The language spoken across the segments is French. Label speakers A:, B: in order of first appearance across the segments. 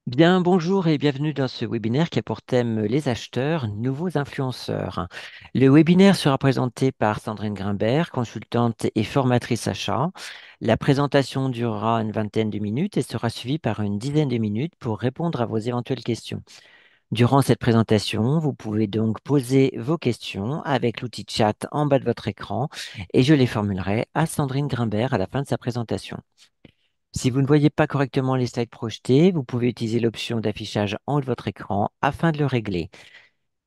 A: Bien, bonjour et bienvenue dans ce webinaire qui a pour thème les acheteurs, nouveaux influenceurs. Le webinaire sera présenté par Sandrine Grimbert, consultante et formatrice achat. La présentation durera une vingtaine de minutes et sera suivie par une dizaine de minutes pour répondre à vos éventuelles questions. Durant cette présentation, vous pouvez donc poser vos questions avec l'outil chat en bas de votre écran et je les formulerai à Sandrine Grimbert à la fin de sa présentation. Si vous ne voyez pas correctement les slides projetés, vous pouvez utiliser l'option d'affichage en haut de votre écran afin de le régler.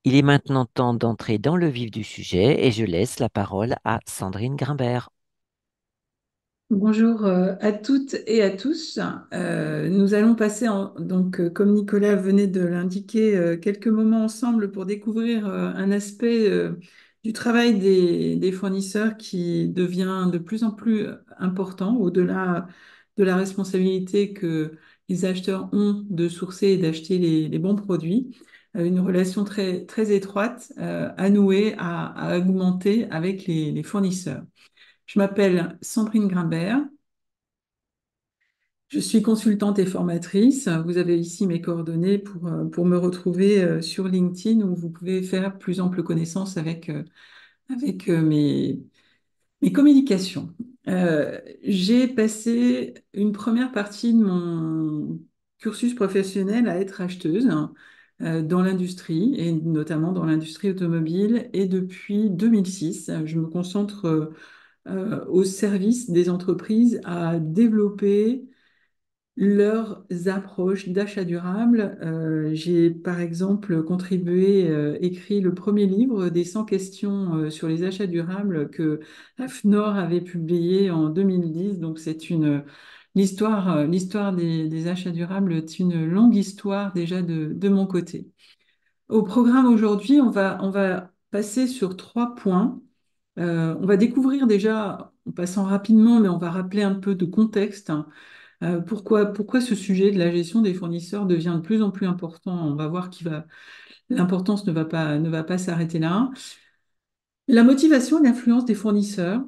A: Il est maintenant temps d'entrer dans le vif du sujet et je laisse la parole à Sandrine Grimbert.
B: Bonjour à toutes et à tous. Nous allons passer, comme Nicolas venait de l'indiquer, quelques moments ensemble pour découvrir un aspect du travail des fournisseurs qui devient de plus en plus important, au-delà de la responsabilité que les acheteurs ont de sourcer et d'acheter les bons produits. Une relation très, très étroite à nouer, à augmenter avec les fournisseurs. Je m'appelle Sandrine Grimbert. Je suis consultante et formatrice. Vous avez ici mes coordonnées pour me retrouver sur LinkedIn où vous pouvez faire plus ample connaissance avec mes communications. J'ai passé une première partie de mon cursus professionnel à être acheteuse dans l'industrie et notamment dans l'industrie automobile. Et depuis 2006, je me concentre au service des entreprises à développer leurs approches d'achat durable. J'ai par exemple contribué, écrit le premier livre des 100 questions sur les achats durables que AFNOR avait publié en 2010. Donc c'est l'histoire des achats durables est une longue histoire déjà de mon côté. Au programme aujourd'hui, on va passer sur trois points. On va découvrir déjà, en passant rapidement, mais on va rappeler un peu de contexte, hein. Pourquoi ce sujet de la gestion des fournisseurs devient de plus en plus important? On va voir l'importance ne va pas s'arrêter là. La motivation et l'influence des fournisseurs,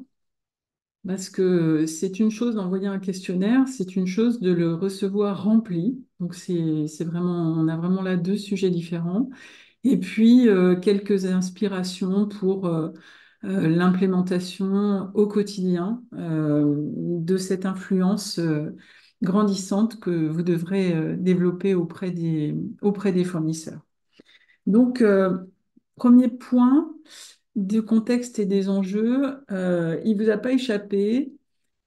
B: parce que c'est une chose d'envoyer un questionnaire, c'est une chose de le recevoir rempli. Donc c'est vraiment, on a vraiment là deux sujets différents. Et puis quelques inspirations pour l'implémentation au quotidien de cette influence grandissante que vous devrez développer auprès des fournisseurs. Donc, premier point de contexte et des enjeux, il ne vous a pas échappé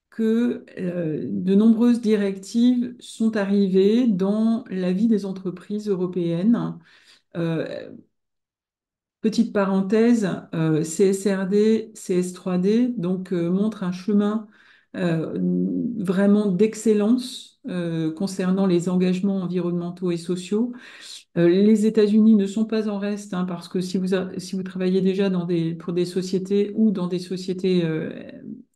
B: que de nombreuses directives sont arrivées dans la vie des entreprises européennes. Euh, Petite parenthèse, CSRD, CS3D, donc montre un chemin vraiment d'excellence concernant les engagements environnementaux et sociaux. Les États-Unis ne sont pas en reste, hein, parce que si vous travaillez déjà pour des sociétés ou dans des sociétés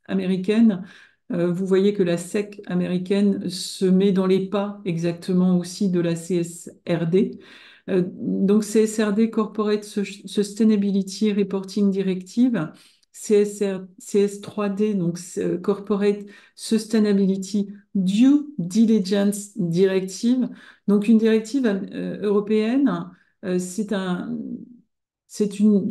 B: américaines, vous voyez que la SEC américaine se met dans les pas exactement aussi de la CSRD. Donc CSRD, Corporate Sustainability Reporting Directive, CS3D, donc Corporate Sustainability Due Diligence Directive. Donc une directive européenne, c'est une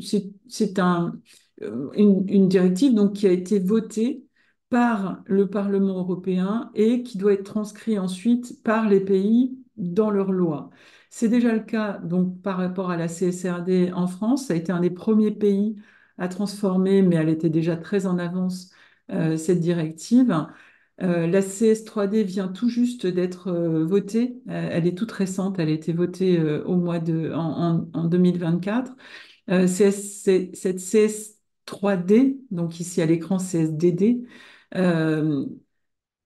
B: directive donc, qui a été votée par le Parlement européen et qui doit être transcrite ensuite par les pays dans leurs lois. C'est déjà le cas donc, par rapport à la CSRD en France. Ça a été un des premiers pays à transformer, mais elle était déjà très en avance, cette directive. La CS3D vient tout juste d'être votée. Elle est toute récente. Elle a été votée en 2024. Cette CS3D, donc ici à l'écran CSDD, euh,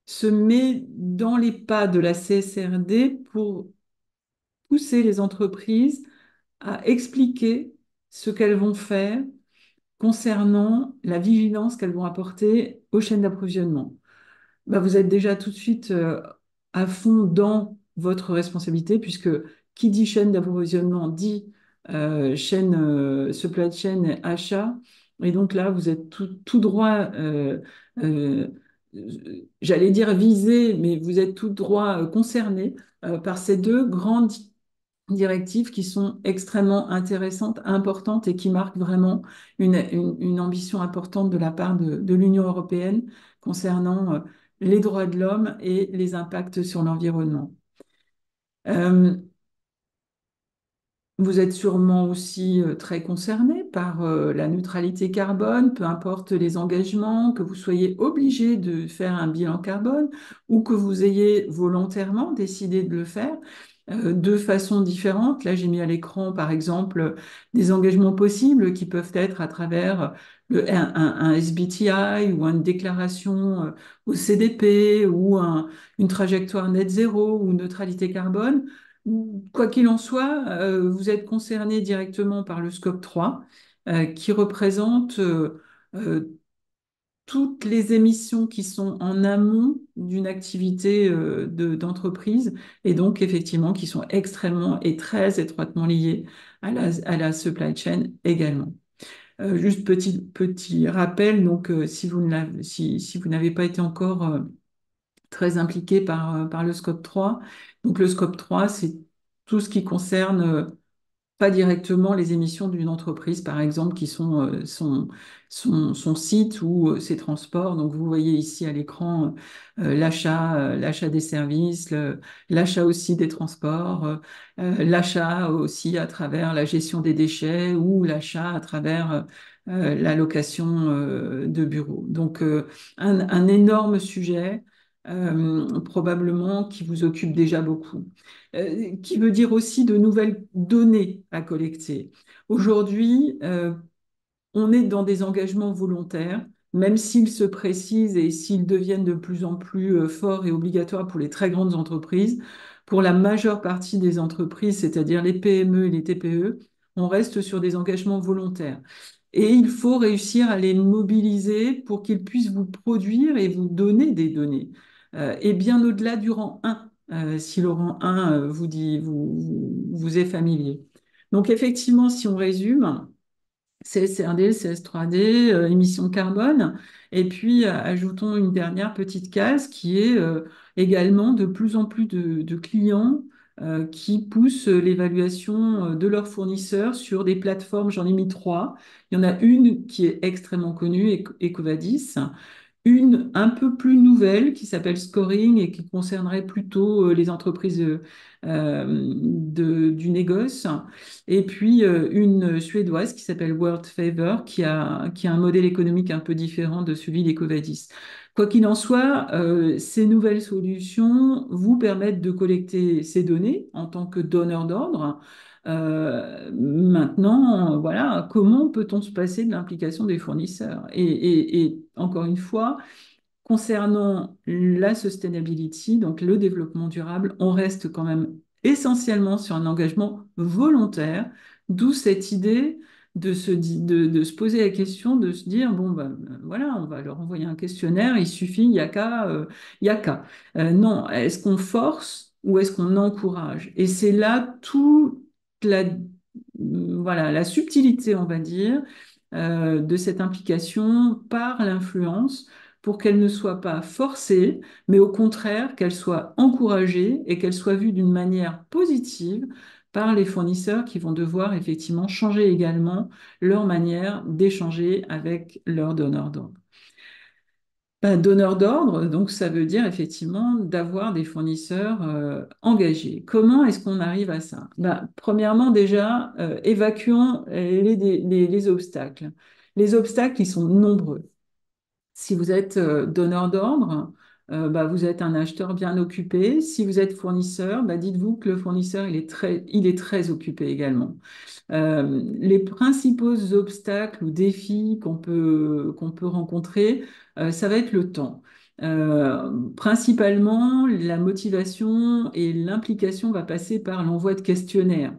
B: se met dans les pas de la CSRD pour pousser les entreprises à expliquer ce qu'elles vont faire concernant la vigilance qu'elles vont apporter aux chaînes d'approvisionnement. Bah, vous êtes déjà tout de suite à fond dans votre responsabilité, puisque qui dit chaîne d'approvisionnement dit chaîne supply chain et achat. Et donc là, vous êtes tout droit euh, j'allais dire visés, mais vous êtes tout droit concernés par ces deux grandes directives qui sont extrêmement intéressantes, importantes et qui marquent vraiment une ambition importante de la part de l'Union européenne concernant les droits de l'homme et les impacts sur l'environnement. Euh, Vous êtes sûrement aussi très concerné par la neutralité carbone, peu importe les engagements, que vous soyez obligé de faire un bilan carbone ou que vous ayez volontairement décidé de le faire de façon différente. Là, j'ai mis à l'écran, par exemple, des engagements possibles qui peuvent être à travers un SBTI ou une déclaration au CDP ou une trajectoire net zéro ou neutralité carbone. Quoi qu'il en soit, vous êtes concerné directement par le scope 3, qui représente euh, toutes les émissions qui sont en amont d'une activité d'entreprise et donc effectivement qui sont extrêmement et très étroitement liées à la supply chain également. Juste petit rappel, donc si vous n'avez pas été encore très impliqué par le scope 3, donc le scope 3, c'est tout ce qui concerne pas directement les émissions d'une entreprise, par exemple, qui sont son site ou ses transports. Donc, vous voyez ici à l'écran l'achat des services, l'achat aussi des transports, l'achat aussi à travers la gestion des déchets ou l'achat à travers la location de bureaux. Donc, un énorme sujet. Probablement qui vous occupe déjà beaucoup, qui veut dire aussi de nouvelles données à collecter. Aujourd'hui, on est dans des engagements volontaires, même s'ils se précisent et s'ils deviennent de plus en plus forts et obligatoires pour les très grandes entreprises. Pour la majeure partie des entreprises, c'est-à-dire les PME et les TPE, on reste sur des engagements volontaires. Et il faut réussir à les mobiliser pour qu'ils puissent vous produire et vous donner des données. Et bien au-delà du rang 1, si le rang 1 vous est familier. Donc effectivement, si on résume, CSRD, CS3D, émissions carbone. Et puis, ajoutons une dernière petite case qui est également de plus en plus de clients qui poussent l'évaluation de leurs fournisseurs sur des plateformes. J'en ai mis trois. Il y en a une qui est extrêmement connue, Ecovadis. Une un peu plus nouvelle qui s'appelle Scoring et qui concernerait plutôt les entreprises du négoce. Et puis une suédoise qui s'appelle World Favor qui a un modèle économique un peu différent de celui d'Ecovadis. Quoi qu'il en soit, ces nouvelles solutions vous permettent de collecter ces données en tant que donneur d'ordre. Maintenant, voilà, comment peut-on se passer de l'implication des fournisseurs? Et encore une fois, concernant la sustainability, donc le développement durable, on reste quand même essentiellement sur un engagement volontaire, d'où cette idée de se poser la question, de se dire, bon, ben, voilà, on va leur envoyer un questionnaire, il suffit, il n'y a qu'à, il y a qu'à. Non, est-ce qu'on force ou est-ce qu'on encourage? Et c'est là toute la, voilà, la subtilité, on va dire, de cette implication par l'influence pour qu'elle ne soit pas forcée, mais au contraire qu'elle soit encouragée et qu'elle soit vue d'une manière positive par les fournisseurs qui vont devoir effectivement changer également leur manière d'échanger avec leurs donneurs d'ordre. Ben, donneur d'ordre, donc ça veut dire effectivement d'avoir des fournisseurs engagés. Comment est-ce qu'on arrive à ça? Ben, premièrement, déjà, évacuons les obstacles. Les obstacles, ils sont nombreux. Si vous êtes donneur d'ordre, bah, vous êtes un acheteur bien occupé. Si vous êtes fournisseur, bah, dites-vous que le fournisseur, il est très occupé également. Les principaux obstacles ou défis qu'on peut rencontrer, ça va être le temps. Principalement, la motivation et l'implication va passer par l'envoi de questionnaires,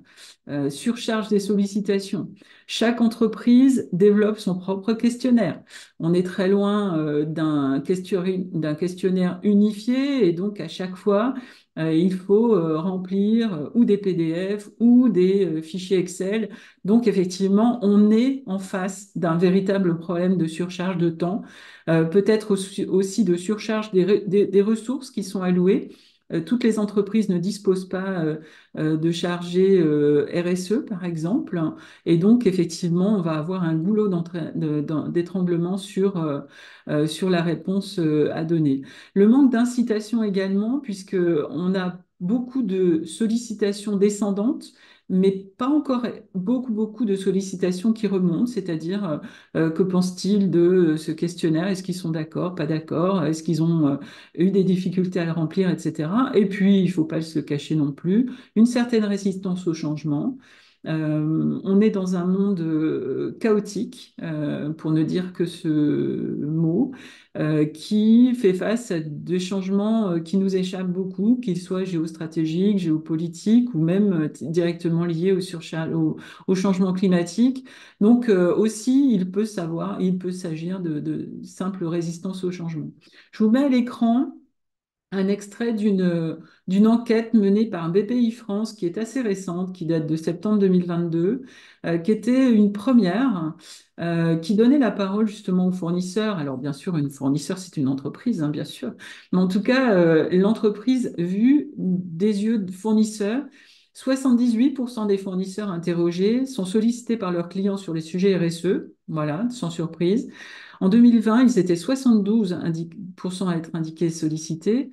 B: surcharge des sollicitations. Chaque entreprise développe son propre questionnaire. On est très loin d'un questionnaire unifié et donc à chaque fois, il faut remplir ou des PDF ou des fichiers Excel. Donc, effectivement, on est en face d'un véritable problème de surcharge de temps, peut-être aussi de surcharge des ressources qui sont allouées. Toutes les entreprises ne disposent pas de chargés RSE, par exemple. Et donc, effectivement, on va avoir un goulot d'étranglement sur la réponse à donner. Le manque d'incitation également, puisque on a beaucoup de sollicitations descendantes, mais pas encore beaucoup de sollicitations qui remontent, c'est-à-dire que pense-t-il de ce questionnaire? Est-ce qu'ils sont d'accord, pas d'accord? Est-ce qu'ils ont eu des difficultés à le remplir, etc. Et puis, il ne faut pas se cacher non plus, une certaine résistance au changement. On est dans un monde chaotique, pour ne dire que ce mot, qui fait face à des changements qui nous échappent beaucoup, qu'ils soient géostratégiques, géopolitiques ou même directement liés au changement climatique. Donc aussi, il peut s'agir de simple résistance au changement. Je vous mets à l'écran un extrait d'une enquête menée par BPI France qui est assez récente, qui date de septembre 2022, qui était une première, qui donnait la parole justement aux fournisseurs. Alors bien sûr, une fournisseur, c'est une entreprise, hein, bien sûr, mais en tout cas, l'entreprise vue des yeux de fournisseurs. 78% des fournisseurs interrogés sont sollicités par leurs clients sur les sujets RSE, voilà, sans surprise. En 2020, ils étaient 72% à être indiqués sollicités.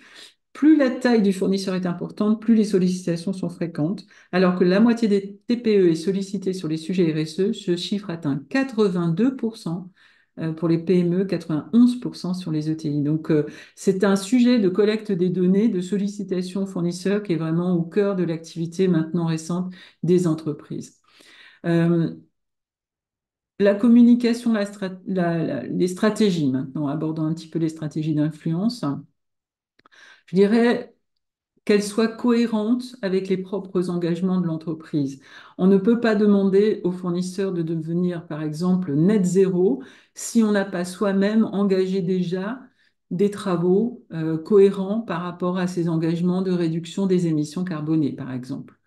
B: Plus la taille du fournisseur est importante, plus les sollicitations sont fréquentes, alors que la moitié des TPE est sollicitée sur les sujets RSE, ce chiffre atteint 82% pour les PME, 91% sur les ETI. Donc, c'est un sujet de collecte des données, de sollicitation fournisseurs qui est vraiment au cœur de l'activité maintenant récente des entreprises. Euh, la communication, les stratégies maintenant, abordons un petit peu les stratégies d'influence. Je dirais qu'elle soit cohérente avec les propres engagements de l'entreprise. On ne peut pas demander aux fournisseurs de devenir, par exemple, net zéro si on n'a pas soi-même engagé déjà des travaux cohérents par rapport à ces engagements de réduction des émissions carbonées, par exemple.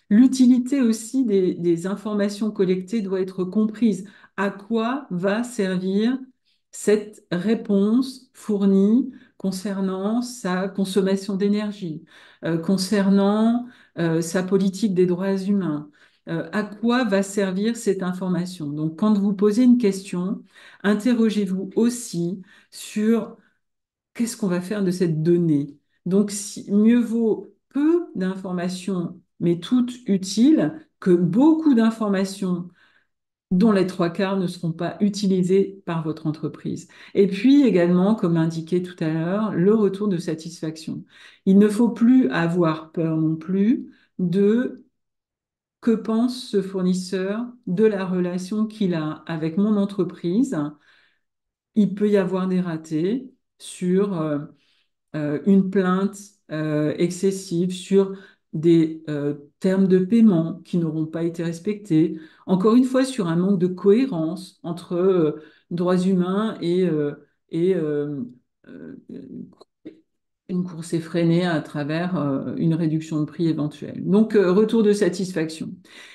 B: L'utilité aussi des informations collectées doit être comprise. À quoi va servir cette réponse fournie concernant sa consommation d'énergie, concernant sa politique des droits humains? À quoi va servir cette information? Donc, quand vous posez une question, interrogez-vous aussi sur qu'est-ce qu'on va faire de cette donnée? Donc, mieux vaut peu d'informations, mais toutes utiles, que beaucoup d'informations dont les trois quarts ne seront pas utilisées par votre entreprise. Et puis également, comme indiqué tout à l'heure, le retour de satisfaction. Il ne faut plus avoir peur non plus de que pense ce fournisseur de la relation qu'il a avec mon entreprise. Il peut y avoir des ratés sur une plainte excessive sur des termes de paiement qui n'auront pas été respectés. Encore une fois, sur un manque de cohérence entre droits humains et euh, une course effrénée à travers une réduction de prix éventuelle. Donc, retour de satisfaction.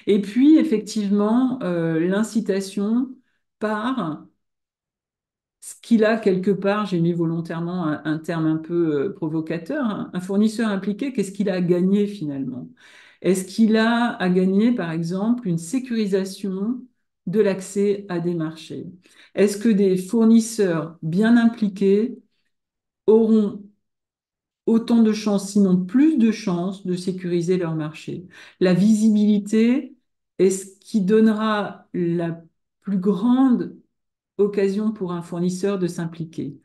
B: Et puis, effectivement, l'incitation par ce qu'il a quelque part, j'ai mis volontairement un terme un peu provocateur, hein, un fournisseur impliqué, qu'est-ce qu'il a à gagner finalement? Est-ce qu'il a à gagner, par exemple, une sécurisation de l'accès à des marchés? Est-ce que des fournisseurs bien impliqués auront autant de chances, sinon plus de chances, de sécuriser leur marché? La visibilité est ce qui donnera la plus grande occasion pour un fournisseur de s'impliquer.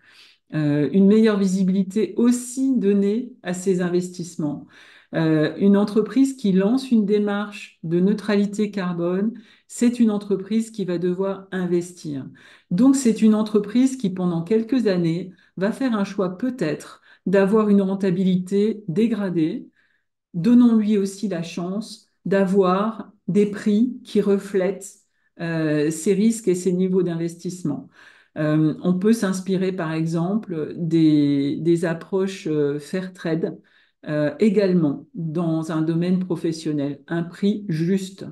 B: Une meilleure visibilité aussi donnée à ses investissements. Une entreprise qui lance une démarche de neutralité carbone, c'est une entreprise qui va devoir investir. Donc, c'est une entreprise qui, pendant quelques années, va faire un choix peut-être d'avoir une rentabilité dégradée. Donnons-lui aussi la chance d'avoir des prix qui reflètent ces risques et ces niveaux d'investissement. On peut s'inspirer par exemple des approches fair trade également dans un domaine professionnel, un prix juste.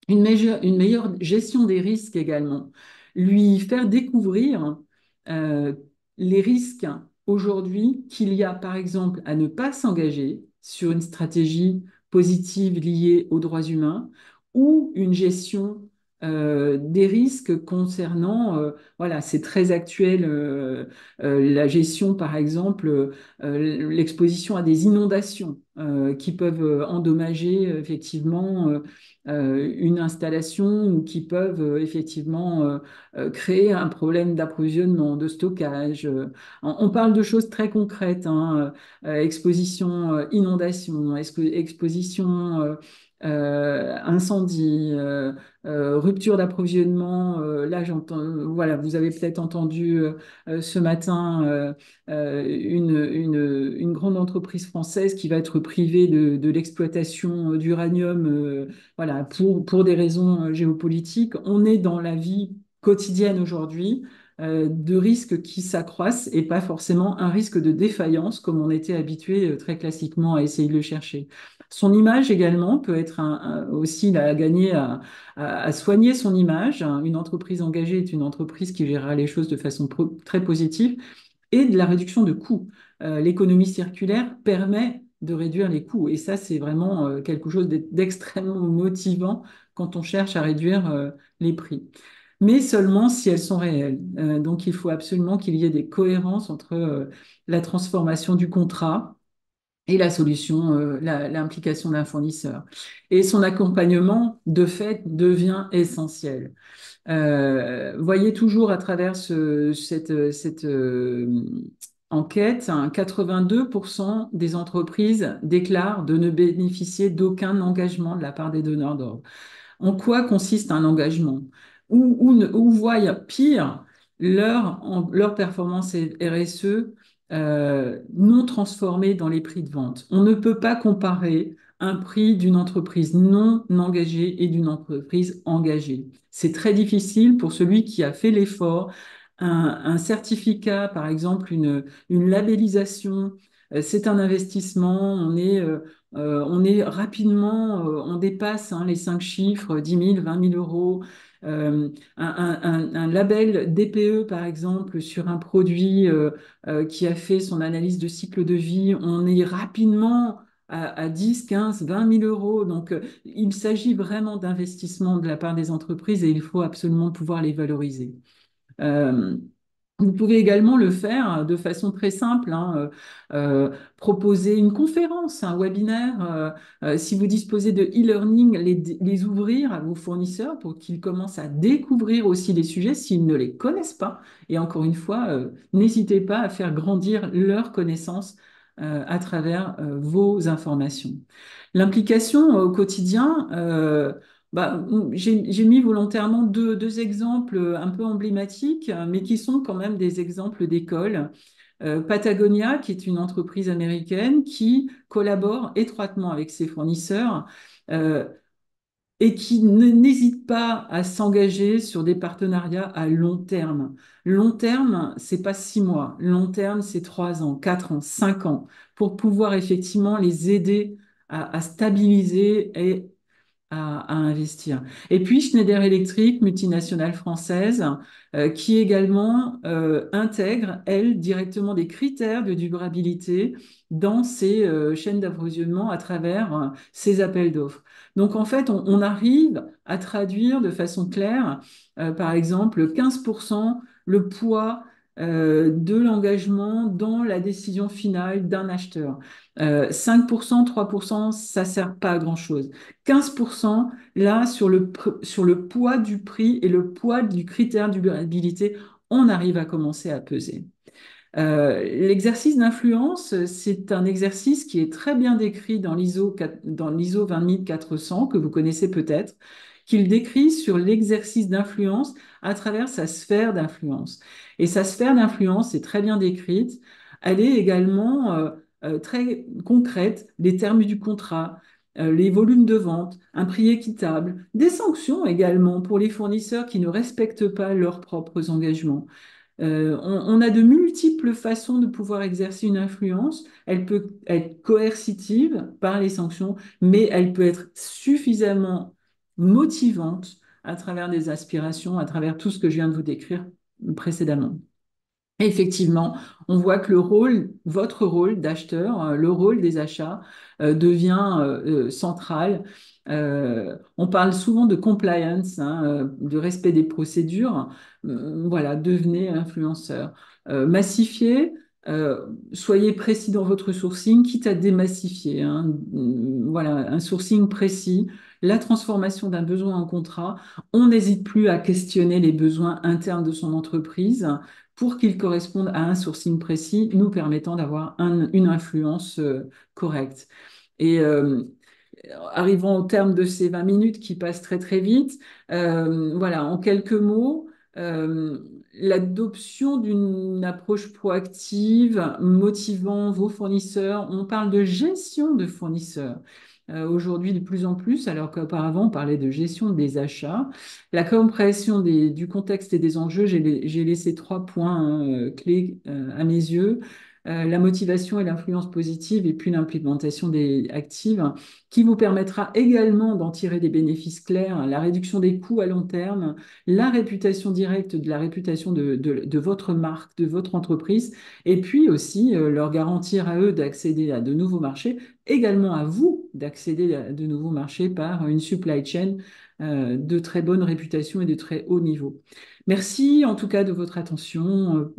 B: Une meilleure gestion des risques également. Lui faire découvrir euh, les risques aujourd'hui qu'il y a, par exemple, à ne pas s'engager sur une stratégie positive liée aux droits humains ou une gestion des risques concernant, voilà, c'est très actuel, la gestion, par exemple, l'exposition à des inondations qui peuvent endommager effectivement une installation ou qui peuvent effectivement créer un problème d'approvisionnement, de stockage. On parle de choses très concrètes, hein, exposition, inondation, exposition, incendie, rupture d'approvisionnement. Là, j'entends, voilà, vous avez peut-être entendu ce matin une grande entreprise française qui va être privée de l'exploitation d'uranium voilà, pour des raisons géopolitiques. On est dans la vie quotidienne aujourd'hui de risques qui s'accroissent et pas forcément un risque de défaillance comme on était habitué très classiquement à essayer de le chercher. Son image également peut être aussi à gagner à soigner son image. Une entreprise engagée est une entreprise qui gérera les choses de façon très positive et de la réduction de coûts. L'économie circulaire permet de réduire les coûts. Et ça, c'est vraiment quelque chose d'extrêmement motivant quand on cherche à réduire les prix. Mais seulement si elles sont réelles. Donc, il faut absolument qu'il y ait des cohérences entre la transformation du contrat et la solution, l'implication d'un fournisseur. Et son accompagnement, de fait, devient essentiel. Voyez toujours à travers cette enquête, hein, 82% des entreprises déclarent de ne bénéficier d'aucun engagement de la part des donneurs d'ordre. En quoi consiste un engagement? Ou voient pire leur performance RSE non transformée dans les prix de vente. On ne peut pas comparer un prix d'une entreprise non engagée et d'une entreprise engagée. C'est très difficile pour celui qui a fait l'effort. Un certificat, par exemple, une labellisation, c'est un investissement. On est rapidement, on dépasse hein, les 5 chiffres, 10 000, 20 000 euros. Un label DPE, par exemple, sur un produit qui a fait son analyse de cycle de vie, on est rapidement à 10, 15, 20 000 euros. Donc, il s'agit vraiment d'investissements de la part des entreprises et il faut absolument pouvoir les valoriser. Euh, Vous pouvez également le faire de façon très simple, hein, proposer une conférence, un webinaire, si vous disposez de e-learning, les ouvrir à vos fournisseurs pour qu'ils commencent à découvrir aussi les sujets s'ils ne les connaissent pas. Et encore une fois, n'hésitez pas à faire grandir leurs connaissances à travers vos informations. L'implication au quotidien, j'ai mis volontairement deux exemples un peu emblématiques, mais qui sont quand même des exemples d'école. Patagonia, qui est une entreprise américaine qui collabore étroitement avec ses fournisseurs euh, et qui n'hésite pas à s'engager sur des partenariats à long terme. Long terme, c'est pas 6 mois. Long terme, c'est 3 ans, 4 ans, 5 ans, pour pouvoir effectivement les aider à stabiliser et à investir. Et puis Schneider Electric, multinationale française, qui également intègre, elle, directement des critères de durabilité dans ses chaînes d'approvisionnement à travers ses appels d'offres. Donc en fait, on arrive à traduire de façon claire, par exemple, 15% le poids de l'engagement dans la décision finale d'un acheteur. 5%, 3%, ça ne sert pas à grand-chose. 15%, là, sur le poids du prix et le poids du critère de durabilité, on arrive à commencer à peser. L'exercice d'influence, c'est un exercice qui est très bien décrit dans l'ISO 20400, que vous connaissez peut-être, qu'il décrit sur l'exercice d'influence à travers sa sphère d'influence. Et sa sphère d'influence est très bien décrite. Elle est également très concrète, les termes du contrat, les volumes de vente, un prix équitable, des sanctions également pour les fournisseurs qui ne respectent pas leurs propres engagements. On a de multiples façons de pouvoir exercer une influence. Elle peut être coercitive par les sanctions, mais elle peut être suffisamment motivante à travers des aspirations, à travers tout ce que je viens de vous décrire précédemment. Effectivement, on voit que votre rôle d'acheteur, le rôle des achats devient central. On parle souvent de compliance, hein, de respect des procédures. Voilà, devenez influenceur. Massifiez, soyez précis dans votre sourcing, quitte à démassifier, hein. Voilà, un sourcing précis, la transformation d'un besoin en contrat. On n'hésite plus à questionner les besoins internes de son entreprise pour qu'ils correspondent à un sourcing précis, nous permettant d'avoir une influence correcte. Et arrivons au terme de ces 20 minutes qui passent très très vite. Voilà, en quelques mots, euh, l'adoption d'une approche proactive, motivant vos fournisseurs. On parle de gestion de fournisseurs. Aujourd'hui, de plus en plus, alors qu'auparavant, on parlait de gestion des achats. La compréhension du contexte et des enjeux, j'ai laissé trois points hein, clés à mes yeux. La motivation et l'influence positive, et puis l'implémentation des actives qui vous permettra également d'en tirer des bénéfices clairs, la réduction des coûts à long terme, la réputation directe de la réputation de votre marque, de votre entreprise, et puis aussi leur garantir à eux d'accéder à de nouveaux marchés, également à vous d'accéder à de nouveaux marchés par une supply chain de très bonne réputation et de très haut niveau. Merci en tout cas de votre attention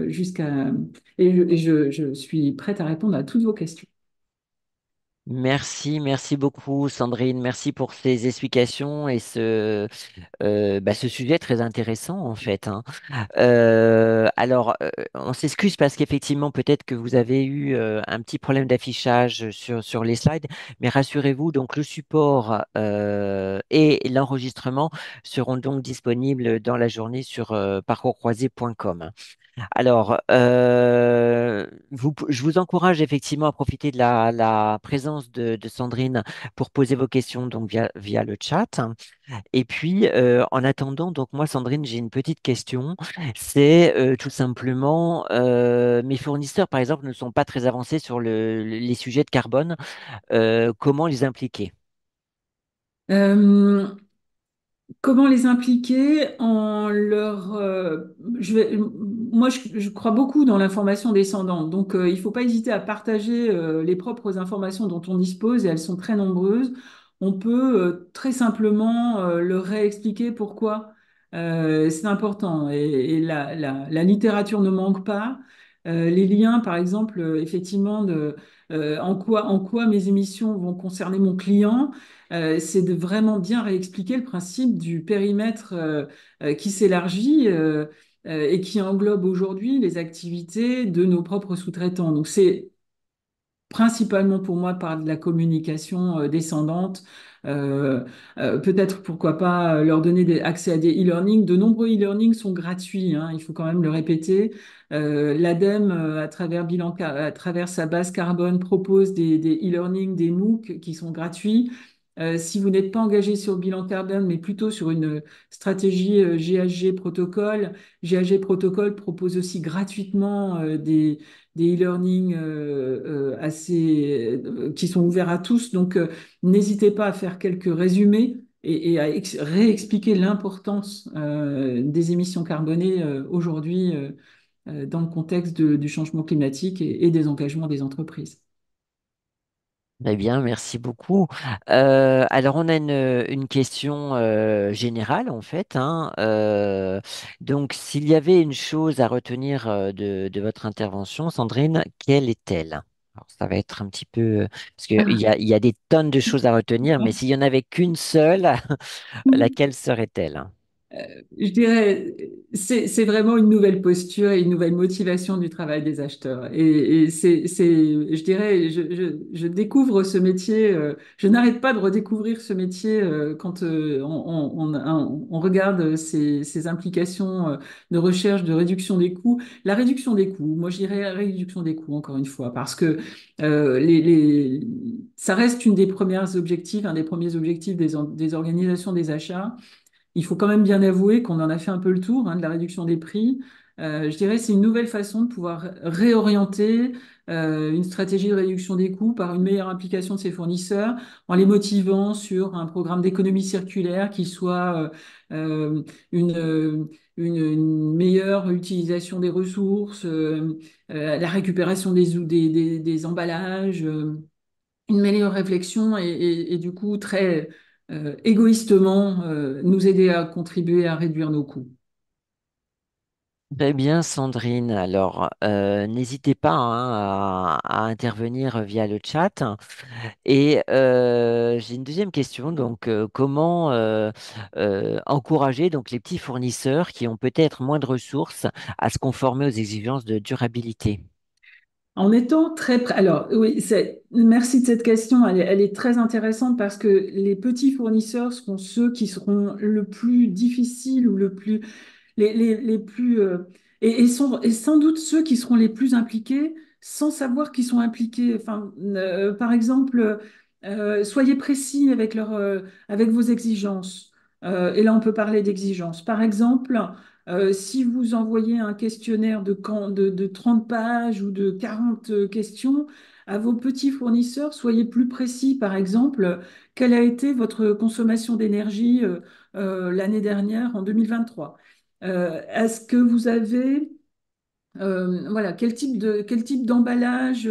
B: jusqu'à je suis prête à répondre à toutes vos questions.
A: Merci, merci beaucoup Sandrine, merci pour ces explications et ce sujet très intéressant en fait, hein. On s'excuse parce qu'effectivement, peut-être que vous avez eu un petit problème d'affichage sur les slides, mais rassurez-vous, donc le support et l'enregistrement seront donc disponibles dans la journée sur parcourscroisé.com. Alors, je vous encourage effectivement à profiter de la présence de Sandrine pour poser vos questions donc via le chat. Et puis, en attendant, donc moi, Sandrine, j'ai une petite question. C'est tout simplement, mes fournisseurs, par exemple, ne sont pas très avancés sur les sujets de carbone. Comment les impliquer?
B: Euh, Comment les impliquer en leur... moi, je crois beaucoup dans l'information descendante. Donc, il ne faut pas hésiter à partager les propres informations dont on dispose, et elles sont très nombreuses. On peut très simplement leur réexpliquer pourquoi c'est important. Et la littérature ne manque pas. Les liens, par exemple, effectivement, en quoi mes émissions vont concerner mon client c'est de vraiment bien réexpliquer le principe du périmètre qui s'élargit et qui englobe aujourd'hui les activités de nos propres sous-traitants. Donc c'est principalement pour moi par de la communication descendante. Euh, Peut-être pourquoi pas leur donner accès à des e-learning. De nombreux e-learning sont gratuits, hein, il faut quand même le répéter. L'ADEME, à travers sa base carbone, propose des e-learning, des MOOC qui sont gratuits. Si vous n'êtes pas engagé sur le bilan carbone, mais plutôt sur une stratégie GHG protocole, GHG protocole propose aussi gratuitement des e-learning qui sont ouverts à tous. Donc, n'hésitez pas à faire quelques résumés et à réexpliquer l'importance des émissions carbonées aujourd'hui dans le contexte du changement climatique et des engagements des entreprises.
A: Eh bien, merci beaucoup. Alors, on a une question générale, en fait, hein. Donc, s'il y avait une chose à retenir de votre intervention, Sandrine, quelle est-elle? Alors, ça va être un petit peu... Parce qu'il y a des tonnes de choses à retenir, mais s'il y en avait qu'une seule, laquelle serait-elle?
B: Je dirais, c'est vraiment une nouvelle posture et une nouvelle motivation du travail des acheteurs. Et je dirais, je découvre ce métier, je n'arrête pas de redécouvrir ce métier quand on regarde ces implications de recherche, de réduction des coûts. La réduction des coûts, moi je dirais réduction des coûts encore une fois, parce que ça reste une des premières objectifs, un des premiers objectifs des organisations des achats. Il faut quand même bien avouer qu'on en a fait un peu le tour hein, de la réduction des prix. Je dirais que c'est une nouvelle façon de pouvoir réorienter une stratégie de réduction des coûts par une meilleure implication de ses fournisseurs en les motivant sur un programme d'économie circulaire qui soit une, une meilleure utilisation des ressources, la récupération des emballages, une meilleure réflexion et du coup très égoïstement nous aider à contribuer à réduire nos coûts.
A: Très bien, Sandrine. Alors, n'hésitez pas hein, à intervenir via le chat. Et j'ai une deuxième question. Donc, comment encourager donc les petits fournisseurs qui ont peut-être moins de ressources à se conformer aux exigences de durabilité?
B: En étant très près. Alors, oui, merci de cette question. Elle est très intéressante parce que les petits fournisseurs seront ceux qui seront le plus difficiles ou les plus. Et sans doute ceux qui seront les plus impliqués sans savoir qu'ils sont impliqués. Enfin, par exemple, soyez précis avec vos exigences. Et là, on peut parler d'exigences. Par exemple, si vous envoyez un questionnaire de 30 pages ou de 40 questions à vos petits fournisseurs, soyez plus précis. Par exemple, quelle a été votre consommation d'énergie l'année dernière, en 2023? Est-ce que vous avez voilà, quel type d'emballage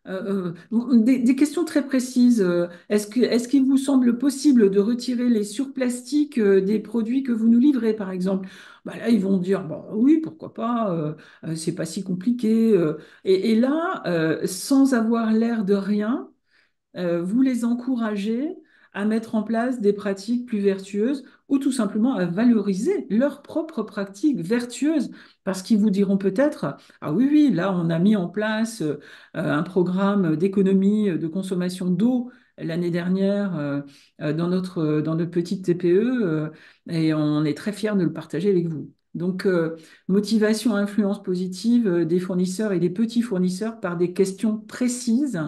B: des questions très précises. Est-ce qu'il vous semble possible de retirer les surplastiques des produits que vous nous livrez, par exemple? Bah là, ils vont dire, bah, oui, pourquoi pas, c'est pas si compliqué. Et là, sans avoir l'air de rien, vous les encouragez à mettre en place des pratiques plus vertueuses ou tout simplement à valoriser leurs propres pratiques vertueuses parce qu'ils vous diront peut-être, ah oui, oui, là, on a mis en place un programme d'économie de consommation d'eau l'année dernière dans notre petite TPE et on est très fiers de le partager avec vous. Donc, motivation, influence positive des fournisseurs et des petits fournisseurs par des questions précises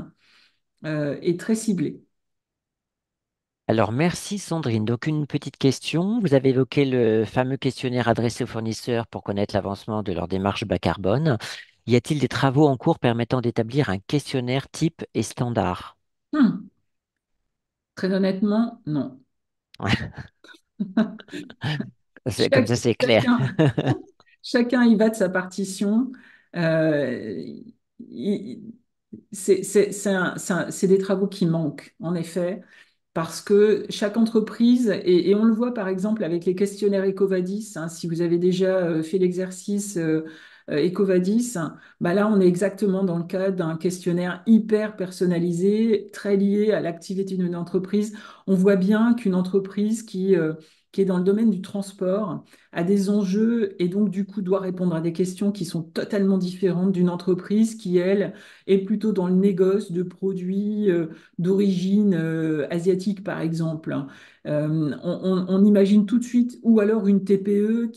B: et très ciblées.
A: Alors, merci Sandrine. Donc, une petite question. Vous avez évoqué le fameux questionnaire adressé aux fournisseurs pour connaître l'avancement de leur démarche bas carbone. Y a-t-il des travaux en cours permettant d'établir un questionnaire type et standard?
B: Hmm, très honnêtement, non.
A: Comme ça,
B: Chaque-
A: c'est clair.
B: chacun, chacun y va de sa partition. Euh, il- c'est des travaux qui manquent, en effet, parce que chaque entreprise, et on le voit par exemple avec les questionnaires EcoVadis, hein, si vous avez déjà fait l'exercice EcoVadis, bah là on est exactement dans le cas d'un questionnaire hyper personnalisé, très lié à l'activité d'une entreprise. On voit bien qu'une entreprise qui est dans le domaine du transport a des enjeux et donc du coup doit répondre à des questions qui sont totalement différentes d'une entreprise qui, elle, est plutôt dans le négoce de produits d'origine asiatique, par exemple. On imagine tout de suite, ou alors une TPE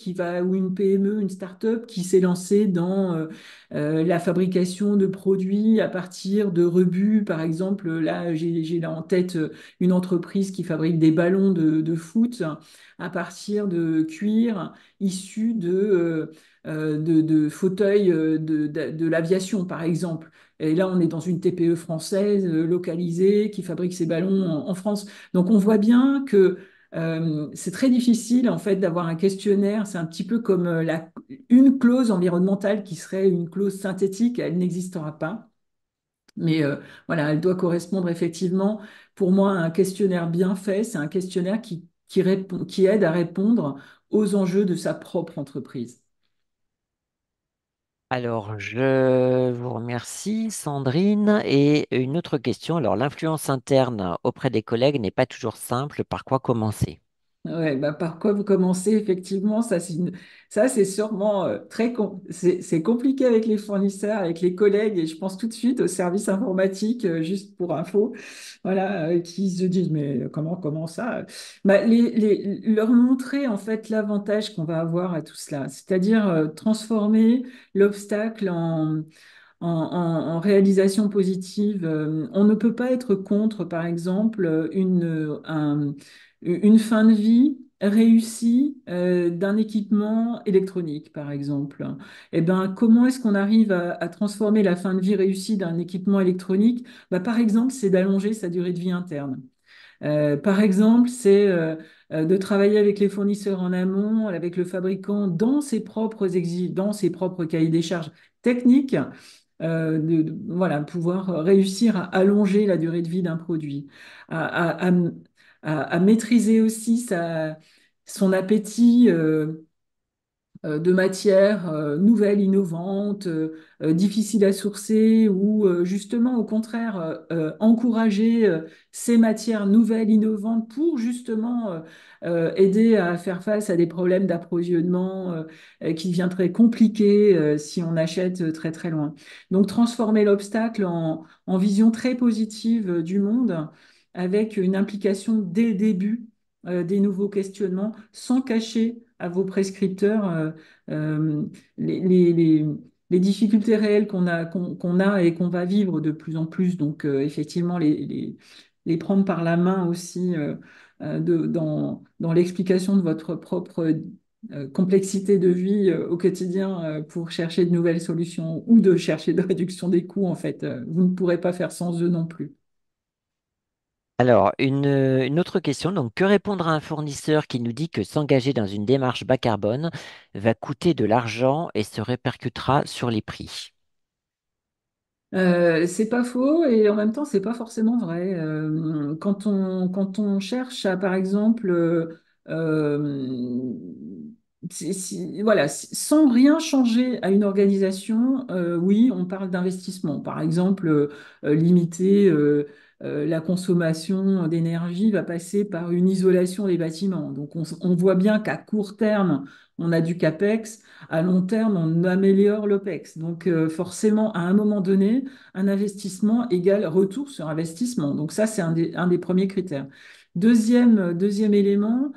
B: ou une PME, une start-up qui s'est lancée dans la fabrication de produits à partir de rebuts, par exemple. Là, j'ai là en tête une entreprise qui fabrique des ballons de foot à partir de cuir issus de fauteuils de l'aviation, par exemple. Et là, on est dans une TPE française localisée qui fabrique ses ballons en France. Donc, on voit bien que c'est très difficile en fait d'avoir un questionnaire. C'est un petit peu comme une clause environnementale qui serait une clause synthétique. Elle n'existera pas. Mais voilà, elle doit correspondre effectivement, pour moi, à un questionnaire bien fait. C'est un questionnaire qui aide à répondre aux enjeux de sa propre entreprise.
A: Alors, je vous remercie, Sandrine. Et une autre question. Alors, l'influence interne auprès des collègues n'est pas toujours simple. Par quoi commencer?
B: Ouais, bah par quoi vous commencez, effectivement, ça c'est sûrement c'est compliqué avec les fournisseurs, avec les collègues, et je pense tout de suite au service informatique, juste pour info, voilà, qui se disent, mais comment ça? Bah, leur montrer en fait l'avantage qu'on va avoir à tout cela, c'est-à-dire transformer l'obstacle en réalisation positive. On ne peut pas être contre, par exemple, une fin de vie réussie d'un équipement électronique, par exemple. Eh ben, comment est-ce qu'on arrive à transformer la fin de vie réussie d'un équipement électronique? Bah, par exemple, c'est d'allonger sa durée de vie interne. Par exemple, c'est de travailler avec les fournisseurs en amont, avec le fabricant dans dans ses propres cahiers des charges techniques, voilà, pouvoir réussir à allonger la durée de vie d'un produit, à maîtriser aussi son appétit. De matières nouvelles, innovantes, difficiles à sourcer ou justement au contraire encourager ces matières nouvelles, innovantes pour justement aider à faire face à des problèmes d'approvisionnement qui deviendraient compliqués si on achète très très loin. Donc transformer l'obstacle en vision très positive du monde avec une implication dès le début des nouveaux questionnements sans cacher à vos prescripteurs euh, les, les- les- les difficultés réelles qu'on a et qu'on va vivre de plus en plus. Donc, effectivement, les prendre par la main aussi dans l'explication de votre propre complexité de vie au quotidien pour chercher de nouvelles solutions ou de chercher de réduction des coûts, en fait. Vous ne pourrez pas faire sans eux non plus.
A: Alors, une autre question. Donc, que répondre à un fournisseur qui nous dit que s'engager dans une démarche bas carbone va coûter de l'argent et se répercutera sur les prix?
B: C'est pas faux et en même temps, c'est pas forcément vrai. Quand on cherche à, par exemple, euh, voilà, sans rien changer à une organisation, oui, on parle d'investissement. Par exemple, limiter la consommation d'énergie va passer par une isolation des bâtiments. Donc, on voit bien qu'à court terme, on a du CAPEX, à long terme, on améliore l'OPEX. Donc, forcément, à un moment donné, un investissement égale retour sur investissement. Donc ça, c'est un des premiers critères. Deuxième élément,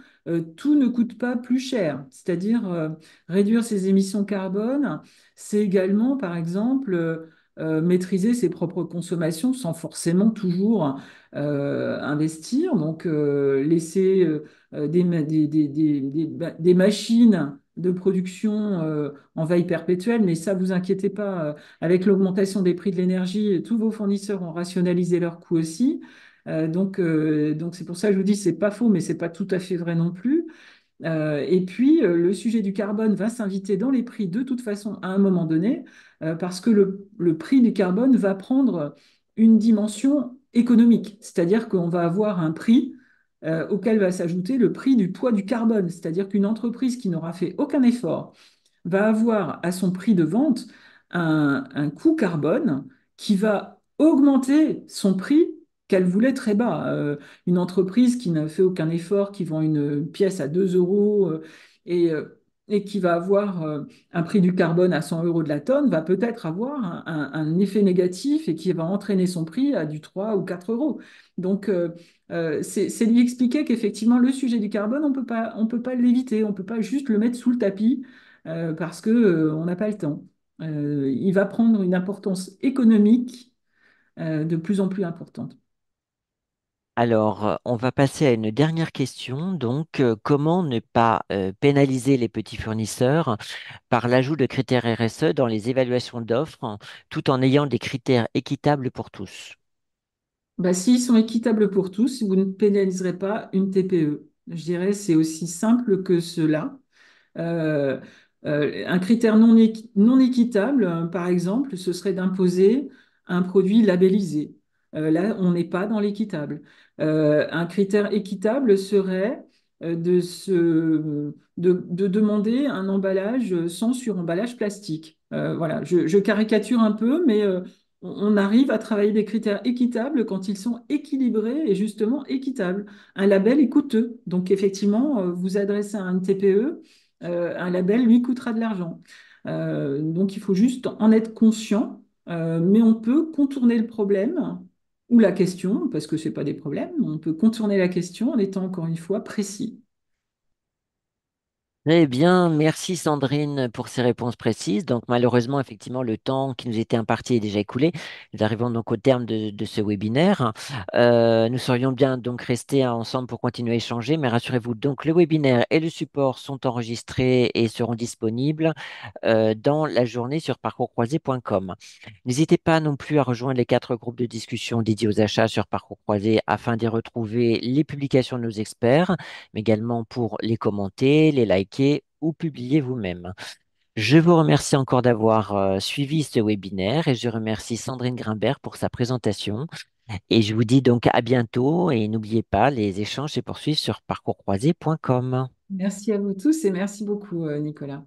B: tout ne coûte pas plus cher. C'est-à-dire réduire ses émissions carbone, c'est également, par exemple, maîtriser ses propres consommations sans forcément toujours investir. Donc laisser des machines de production en veille perpétuelle, mais ça, vous inquiétez pas, avec l'augmentation des prix de l'énergie, tous vos fournisseurs ont rationalisé leurs coûts aussi. Donc c'est pour ça que je vous dis, c'est pas faux, mais c'est pas tout à fait vrai non plus. Et puis, le sujet du carbone va s'inviter dans les prix de toute façon à un moment donné, parce que le prix du carbone va prendre une dimension économique, c'est-à-dire qu'on va avoir un prix auquel va s'ajouter le prix du poids du carbone, c'est-à-dire qu'une entreprise qui n'aura fait aucun effort va avoir à son prix de vente un coût carbone qui va augmenter son prix qu'elle voulait très bas. Une entreprise qui n'a fait aucun effort, qui vend une pièce à 2 euros et, euh, et qui va avoir un prix du carbone à 100 euros de la tonne, va peut-être avoir un effet négatif et qui va entraîner son prix à du 3 ou 4 euros. Donc, c'est lui expliquer qu'effectivement, le sujet du carbone, on peut pas l'éviter, on ne peut pas juste le mettre sous le tapis parce que, on n'a pas le temps. Il va prendre une importance économique de plus en plus importante.
A: Alors, on va passer à une dernière question. Donc, comment ne pas pénaliser les petits fournisseurs par l'ajout de critères RSE dans les évaluations d'offres, tout en ayant des critères équitables pour tous?
B: Bah, s'ils sont équitables pour tous, vous ne pénaliserez pas une TPE. Je dirais c'est aussi simple que cela. Euh, un critère non équitable, par exemple, ce serait d'imposer un produit labellisé. Là, on n'est pas dans l'équitable. Un critère équitable serait de demander un emballage sans suremballage plastique. Voilà, je caricature un peu, mais on arrive à travailler des critères équitables quand ils sont équilibrés et justement équitables. Un label est coûteux. Donc, effectivement, vous adressez à un TPE, un label lui coûtera de l'argent. Donc il faut juste en être conscient, mais on peut contourner le problème ou la question, parce que ce n'est pas des problèmes, on peut contourner la question en étant encore une fois précis.
A: Très bien, merci Sandrine pour ces réponses précises. Donc malheureusement, effectivement, le temps qui nous était imparti est déjà écoulé. Nous arrivons donc au terme de ce webinaire. Nous serions bien donc restés ensemble pour continuer à échanger, mais rassurez-vous, donc le webinaire et le support sont enregistrés et seront disponibles dans la journée sur parcourscroisé.com. N'hésitez pas non plus à rejoindre les 4 groupes de discussion dédiés aux achats sur Parcours Croisé afin d'y retrouver les publications de nos experts, mais également pour les commenter, les liker ou publier vous-même. Je vous remercie encore d'avoir suivi ce webinaire et je remercie Sandrine Grimbert pour sa présentation. Et je vous dis donc à bientôt et n'oubliez pas, les échanges se poursuivent sur parcourscroisé.com.
B: Merci à vous tous et merci beaucoup, Nicolas.